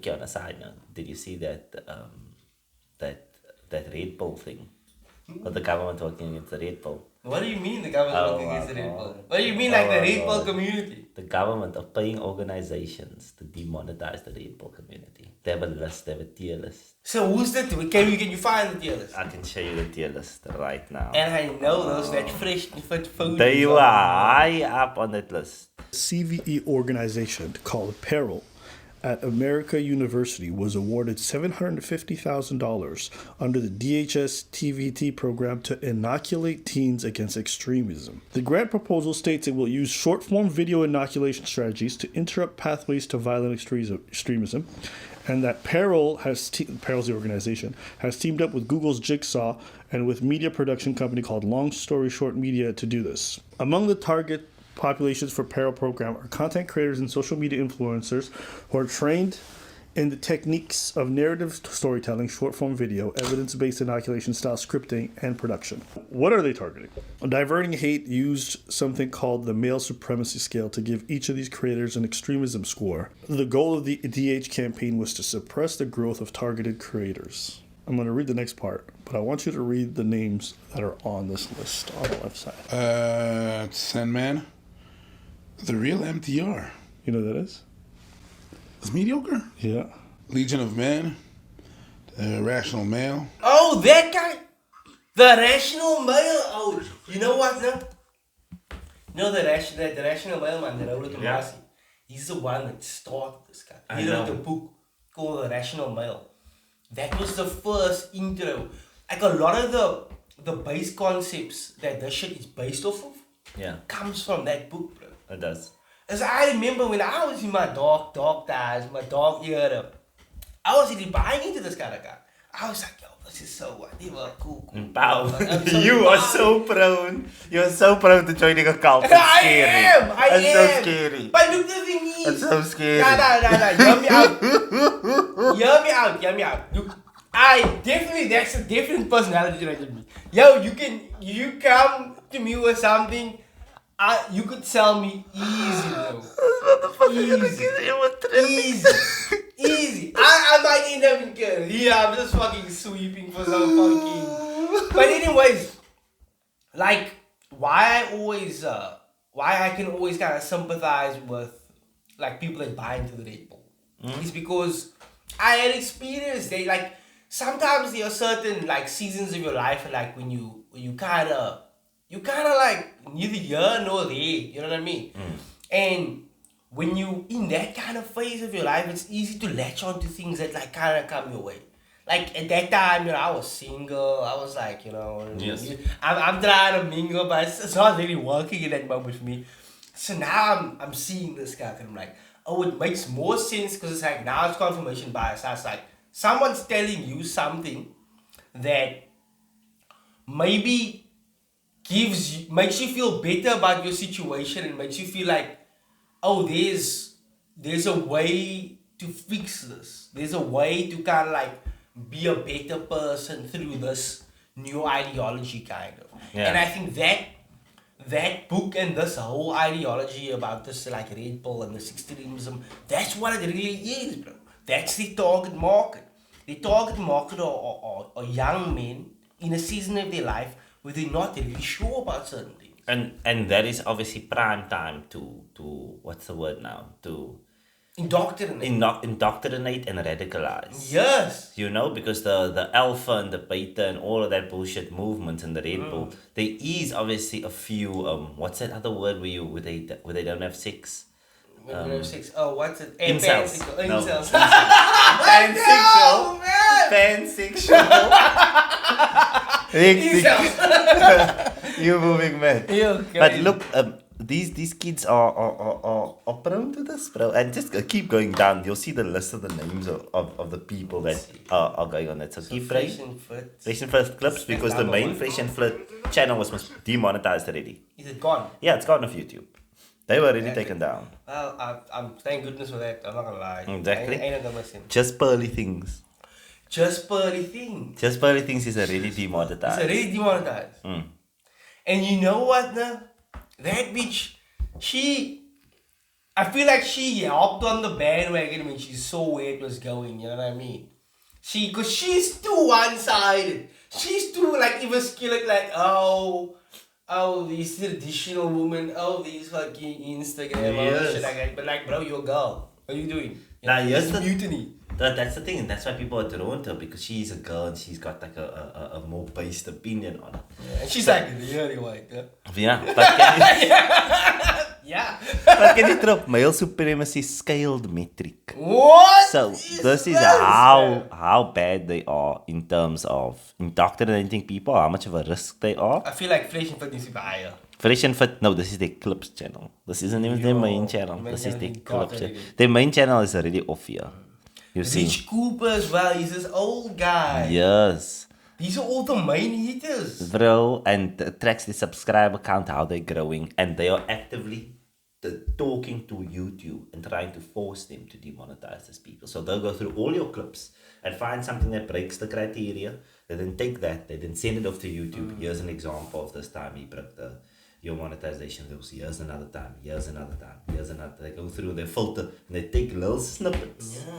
quickly on a side note, did you see that that Redpill thing? Or the government working against the Redpill? What do you mean the government working against the Redpill? What do you mean like the Redpill community? The government are paying organizations to demonetize the Redpill community. They have a list, they have a tier list. So who's that? Can you find the tier list? I can show you the tier list right now. And I know those that fresh fit food. They were high up on that list. CVE organization called Peril at America University was awarded $750,000 under the DHS TVT program to inoculate teens against extremism. The grant proposal states it will use short-form video inoculation strategies to interrupt pathways to violent extremism, and that Peril's the organization, has teamed up with Google's Jigsaw and with media production company called Long Story Short Media to do this. Among the target populations for Peril program are content creators and social media influencers who are trained in the techniques of narrative storytelling, short-form video, evidence-based inoculation style scripting, and production. What are they targeting? Diverting Hate used something called the male supremacy scale to give each of these creators an extremism score. The goal of the DH campaign was to suppress the growth of targeted creators. I'm going to read the next part, but I want you to read the names that are on this list on the left side. Sandman. The real MTR. You know who that is? It's mediocre. Yeah. Legion of Men. The Rational Male. Oh, that guy? The Rational Male? Oh, you know what now? You know the Rational Male man, the Raul Tomasi? He's the one that started this guy. He wrote a book called The Rational Male. That was the first intro. Like a lot of the base concepts that this shit is based off of comes from that book, bro. It does. As I remember when I was in my dark times, my dark era, I was really buying into this kind of guy. I was like, yo, this is so whatever, cool. Wow. You are so prone. You're so prone to joining a cult. It's scary. I am. So scary. But look, the thing is, It's so scary. Nah. Hear me out. Look, that's a different personality trait in me. Yo, you come to me with something, you could sell me easy, bro. Easy. I might end up in Korea. I'm just fucking sweeping for some fucking. But anyways, like why I can always kind of sympathize with like people that buy into the Redpill is because I had experienced they like sometimes there are certain like seasons of your life like when you kind of like neither here nor there, you know what I mean? And when you in that kind of phase of your life, it's easy to latch on to things that like kind of come your way. Like at that time, I was single. I was like, yes. I'm trying to mingle, but it's not really working in that moment for me. So now I'm seeing this guy and I'm like, oh, it makes more sense because it's like now it's confirmation bias. I was like, someone's telling you something that maybe makes you feel better about your situation and makes you feel like, oh, there's a way to fix this. There's a way to kind of like be a better person through this new ideology kind of. Yeah. And I think that book and this whole ideology about this like Redpill and this extremism, that's what it really is, bro. That's the target market. The target market are young men in a season of their life where they're not really sure about certain things. And that is obviously prime time to what's the word now? To indoctrinate and radicalize. Yes. Because the alpha and the beta and all of that bullshit movements in the Redpill, there is obviously a few what's that other word where they don't have sex? Oh, what's it? Incels. Incels. Pansexual. You're moving mad. But look, these kids are prone to this, bro. And just keep going down. You'll see the list of the names of the people that are going on that. So keep praying. Fresh and Fit clips because the main Fresh and Fit channel was demonetized already. Is it gone? Yeah, it's gone off YouTube. They were already taken down. Well, I'm thank goodness for that. I'm not gonna lie. Exactly. I ain't gonna listen. Just pearly things. Just pearly things. Just pearly things is already demonetized. It's already demonetized. And you know what now? That bitch, she I feel like she hopped on the bandwagon when she saw where it was going, you know what I mean? Cause she's too one-sided. She's too, like, even skilled, like, oh, these traditional women, these fucking Instagram, shit like that. But, like, bro, you're a girl. What are you doing? Here's the mutiny. That's the thing, and that's why people are drawn to her, because she's a girl and she's got like a more based opinion on it. Yeah, and she's like really white, yeah. But can you, yeah. but can you drop male supremacy scaled metric? What? So this is how bad they are in terms of indoctrinating people, how much of a risk they are. I feel like Fresh and Fit needs to be higher. Fresh and Fit, no, this is their clips channel. This isn't even their main channel. This is their clips channel. Their main channel is already off here. You see. Rich Cooper as well, he's this old guy. Yes. These are all the main hitters. Bro, and it tracks the subscriber count, how they're growing, and they are actively talking to YouTube and trying to force them to demonetize these people. So they'll go through all your clips and find something that breaks the criteria. They then take that, they then send it off to YouTube. Here's an example of this time he broke your monetization rules. Here's another time, here's another time, here's another. They go through, they filter, and they take little snippets. Yeah.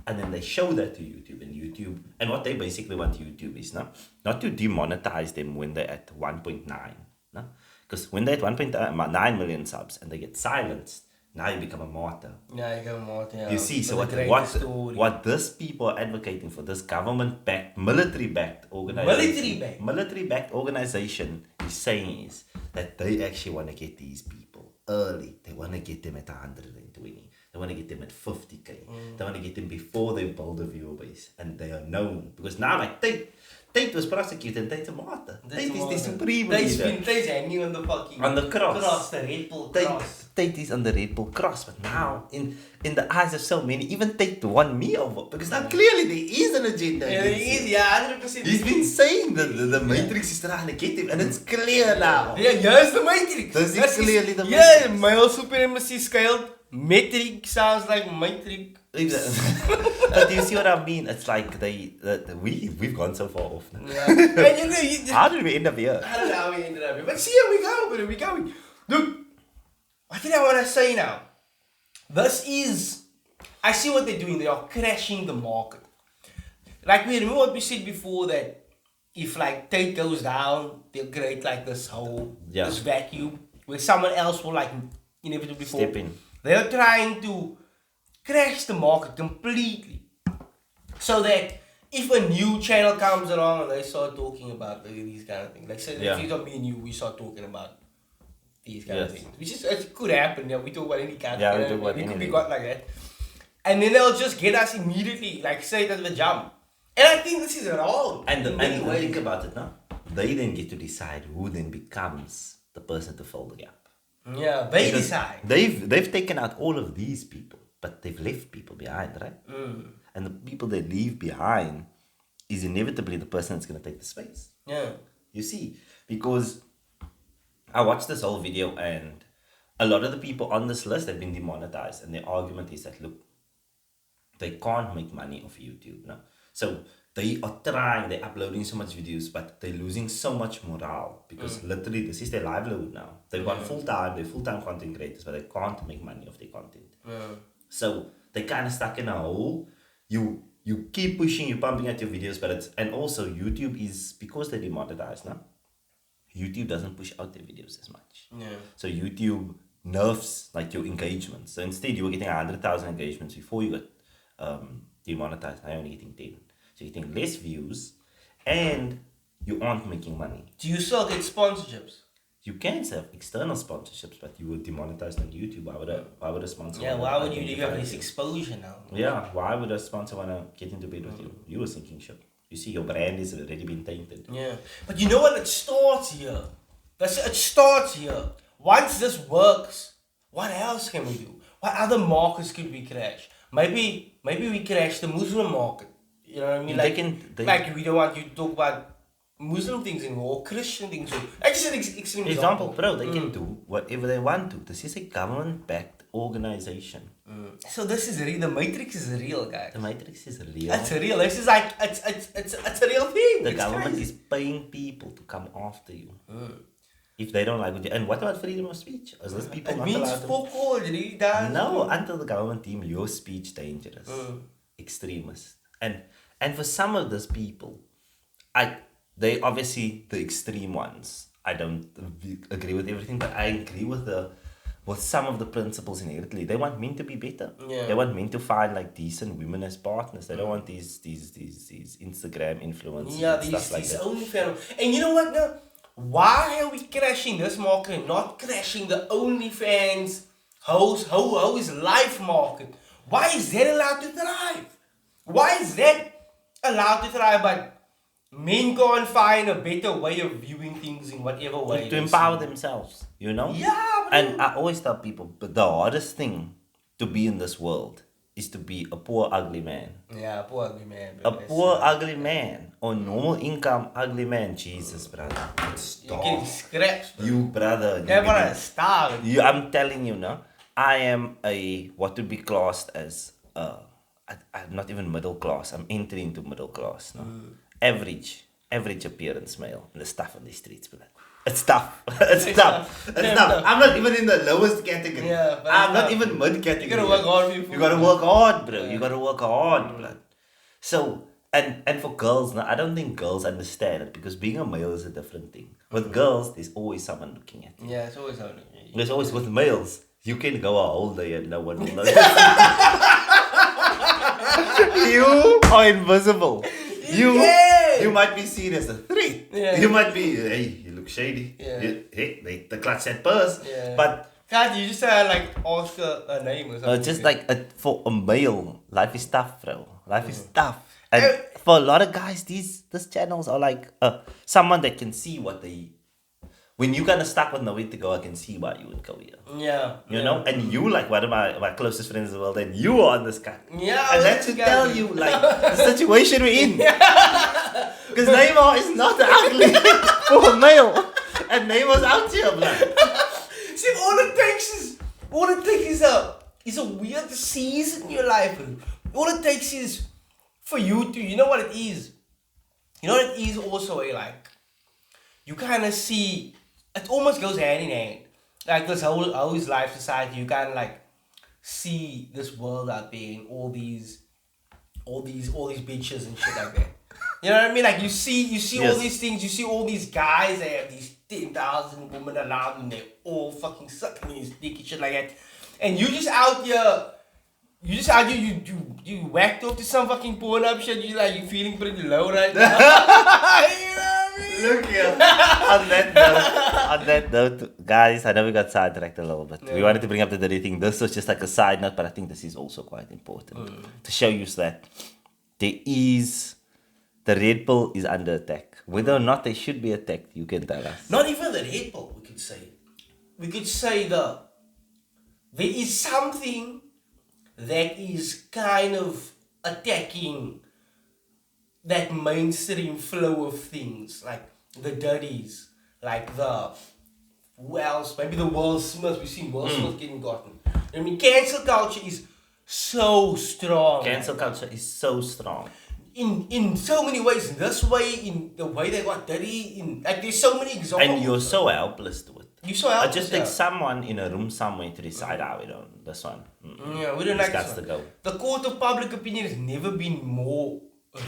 And then they show that to YouTube, and what they basically want YouTube is not to demonetize them when they're at 1.9, no? Because when they're at 1.9 million subs and they get silenced, now you become a martyr. Yeah, you become a martyr. Yeah. You see, so what this people are advocating for, this government-backed, military-backed organization is saying is that they actually want to get these people early. They want to get them at 120. They want to get them at 50k. They want to get them before they build a viewer base. And they are known. Because now, like, Tate was prosecuted and Tate's a martyr. Tate is the supreme leader. Tate's hanging on the fucking... On the cross. The Redpill cross. Tate is on the Redpill cross. But now, in the eyes of so many, even Tate won me over. Because now clearly there is an agenda. Yeah, there is. Yeah, 100%. He's been saying that the Matrix is trying to get him. And it's clear now. Yeah, here's the Matrix. This is clearly the Matrix. Yeah, male supremacy scaled. Metric sounds like Matrix. But you see what I mean? It's like we've gone so far off now. Yeah. And how did we end up here? I don't know how we ended up here. But see, here we go. Where are we going? Look, what did I want to say now? I see what they're doing. They are crashing the market. Like, we remember what we said before, that if like Tate goes down, they'll create like this this vacuum where someone else will like inevitably step in. They're trying to crash the market completely. So that if a new channel comes along and they start talking about these kind of things, like say if you got me and you, we start talking about these kind of things, which is, it could happen. Yeah, we talk about any kind of thing. It could be got like that. And then they'll just get us immediately, like say that the jump. And I think this is wrong. And think about it now. They then get to decide who then becomes the person to fill the gap. Yeah, they decide. They've taken out all of these people, but they've left people behind, right? And the people they leave behind is inevitably the person that's going to take the space. Yeah. You see, because I watched this whole video and a lot of the people on this list have been demonetized, and their argument is that, look, they can't make money off YouTube now. So they are trying, they're uploading so much videos, but they're losing so much morale because literally this is their livelihood now. They've gone full-time, they're full-time content creators, but they can't make money off their content. So they're kind of stuck in a hole. You keep pushing, you're pumping out your videos, but and also YouTube is, because they're demonetized now, YouTube doesn't push out their videos as much. So YouTube nerfs like your engagement. So instead you were getting 100,000 engagements before you got demonetized. Now you're only getting 10. So you're getting less views and you aren't making money. Do you still get sponsorships? You can have external sponsorships, but you were demonetized on YouTube. Why would a sponsor? Yeah, why would you have this exposure now? Yeah, why would a sponsor want to get into bed with you? You were sinking ship. You see, your brand has already been tainted. Yeah, but you know what? It starts here. It starts here. Once this works, what else can we do? What other markets could we crash? Maybe we crash the Muslim market. You know what I mean? Like we don't want you to talk about Muslim things anymore, or Christian things. Actually, extreme example, bro. They can do whatever they want to. This is a government-backed organization. So this is real. The Matrix is real, guys. The Matrix is real. It's real. This is like it's a real thing. The government is paying people to come after you. if they don't like what you... And what about freedom of speech? Is this people It not means allowed to... fuck all, it really does. No, until the government deem your speech dangerous. Extremist. And for some of those people, they obviously the extreme ones. I don't agree with everything, but I agree with some of the principles inherently. They want men to be better. Yeah. They want men to find like decent women as partners. They don't want these Instagram influencers and stuff like that. OnlyFans. And you know what now? Why are we crashing this market and not crashing the OnlyFans hoes life market? Why is that allowed to thrive? Why is that allowed to thrive? But men can't find a better way of viewing things in whatever way. To empower themselves, you know? Yeah, and I always tell people, but the hardest thing to be in this world is to be a poor, ugly man. Yeah, poor ugly man. A poor, ugly man. On normal income, ugly man. Jesus, brother. You're getting scratched. You, brother. Everyone is starving. I'm telling you now, I am what would be classed as, I'm not even middle class. I'm entering into middle class now. Average appearance male. And the stuff on the streets, brother. It's tough. It's tough. I'm not even in the lowest category. Yeah, I'm not even mid category. You gotta work hard. You gotta work hard, bro. You gotta work hard, blood. So, and for girls, now I don't think girls understand it because being a male is a different thing. With girls, there's always someone looking at you. Yeah, it's always happening. There's always with males. You can go a whole day and no one will notice. You are invisible. You might be seen as a threat. Yeah. You might be, hey, you look shady. Yeah. Hey, the clutch that purse. Yeah. But God, you just like ask a name or something. just like for a male, life is tough, bro. Life is tough. And for a lot of guys, these channels are like someone that can see what they... When you kind of stuck with nowhere to go, I can see why you would go here. Yeah. You know? And you, like one of my closest friends in the world, and you are on this guy. Yeah. And that should tell you, like, the situation we're in. Because Neymar is not ugly for a male. And Neymar's out here, blood. See, all it takes is a weird season in your life. All it takes is for you to, you know what it is? You know what it is also, like, you kind of see, it almost goes hand in hand. Like this whole his life society, you kind of like see this world out there and all these bitches and shit like that. You know what I mean? Like you see yes. All these things. You see all these guys that have these 10,000 women around them. They're all fucking sucking his dick and shit like that. And you just out here. You whacked off to some fucking porn up shit. You feeling pretty low right now. You know what I mean? Look here. On that note, guys, I know we got sidetracked a little bit. Yeah. We wanted to bring up the dirty thing. This was just like a side note, but I think this is also quite important to show you that the red pill is under attack. Whether or not they should be attacked, you can tell us. Not even the red pill, we could say. We could say there is something that is kind of attacking that mainstream flow of things, like the dirties, like who else? Maybe the Will Smith. We've seen Will Smith getting gotten. I mean, cancel culture is so strong. Cancel culture is so strong. In so many ways. In this way, in the way they got dirty, there's so many examples. And you're so helpless to it. You're so helpless. It just takes someone in a room somewhere to decide, we don't, this one. Yeah, we don't like this one. To go. The court of public opinion has never been more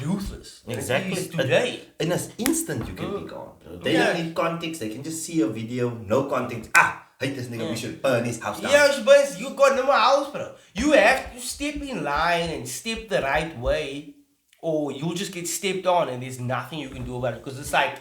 ruthless. Exactly. Today. In an instant, you can be gone, bro. They don't need context. They can just see a video, no context. Hate this nigga, we should burn his house down. Yeah, but you got no more house, bro. You have to step in line and step the right way, or you'll just get stepped on and there's nothing you can do about it. Because it's like,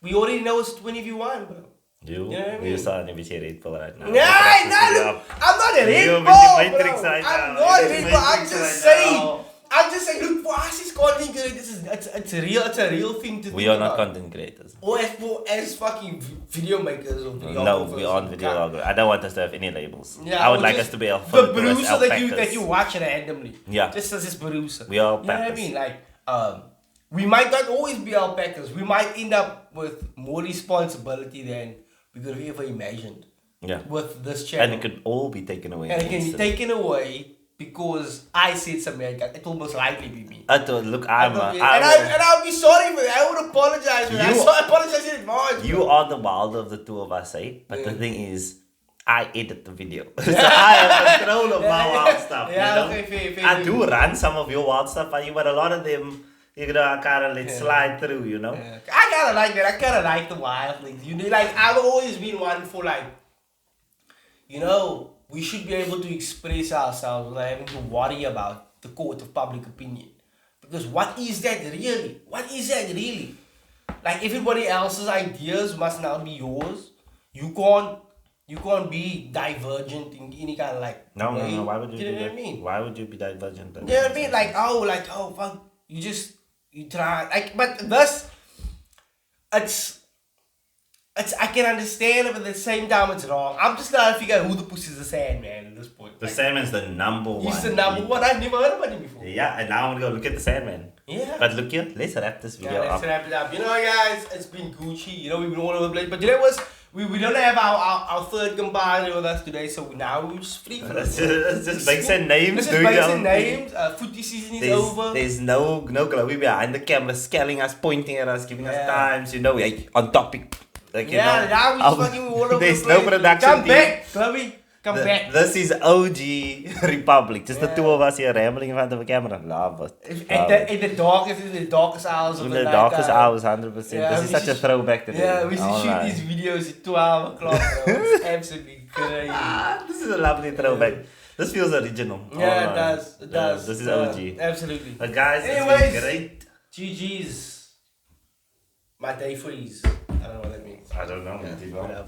we already know it's 20v1, bro. You know what I mean? You're starting to be a Redpill right now. Look, I'm not a Redpill, bro. I'm not a Redpill. I'm just saying, look, for us it's content creators, it's a real thing to do. We are not content creators. Or as fucking video makers or video. No, we aren't videographers. I don't want us to have any labels. Yeah, I would like us to be a the producer that you watch randomly. Yeah. Just as this producer. We are alpacas. You know what I mean? Like, we might not always be alpacas. We might end up with more responsibility than we could have ever imagined. Yeah. With this channel. And it could all be taken away. And it can be taken away because I said something like that, it will most likely be me. Look, I'll be sorry for that. I would apologize for that. I apologize in advance. You are the wilder of the two of us, eh? But the thing is, I edit the video. So I have control of my wild stuff, yeah, you know? okay, fair. I do run some of your wild stuff on you, but a lot of them, you know, I kind of let slide through, you know? Yeah. I kind of like that. I kind of like the wild things. You know, like, I've always been one for, like, you know, we should be able to express ourselves without having to worry about the court of public opinion. Because what is that really? What is that really? Like, everybody else's ideas must now be yours. You can't be divergent in any kind of like No. Why would you? You know what I mean? Why would you be divergent? You know what I mean? Like oh fuck. You try like, but this, it's I can understand it, but at the same time it's wrong. I'm just trying to figure out who the pussy is the Sandman at this point. The Sandman's the number one. He's the number one. I've never heard about him before. Yeah, and now I'm gonna go look at the Sandman. Yeah. But look here, let's wrap this video Let's up. wrap it up. You know, guys, it's been Gucci. You know, we've been all over the place. But you know what? We don't have our third compadre with us today, so now we're just free for Let's just make some names. Let's just make some names. Footy season is over. There's no glowy behind the camera, scaling us, pointing at us, giving us times. You know, like, on topic. Like, yeah, you know, now we're just fucking all over there's the place. no production Come team. back, Chloe. Come back. This is OG Republic. Just the two of us here rambling in front of a camera. Love it. In the darkest hours of In the the night. darkest hours, 100%. Yeah, this is such a throwback today. Yeah, we should shoot these videos at 12 o'clock, bro. It's absolutely crazy. This is a lovely throwback. This feels original. Yeah, it does. It does. This is OG. Absolutely. But guys, anyways, it's been great. GG's. My day freeze. I don't know what that means. I don't know. Yeah.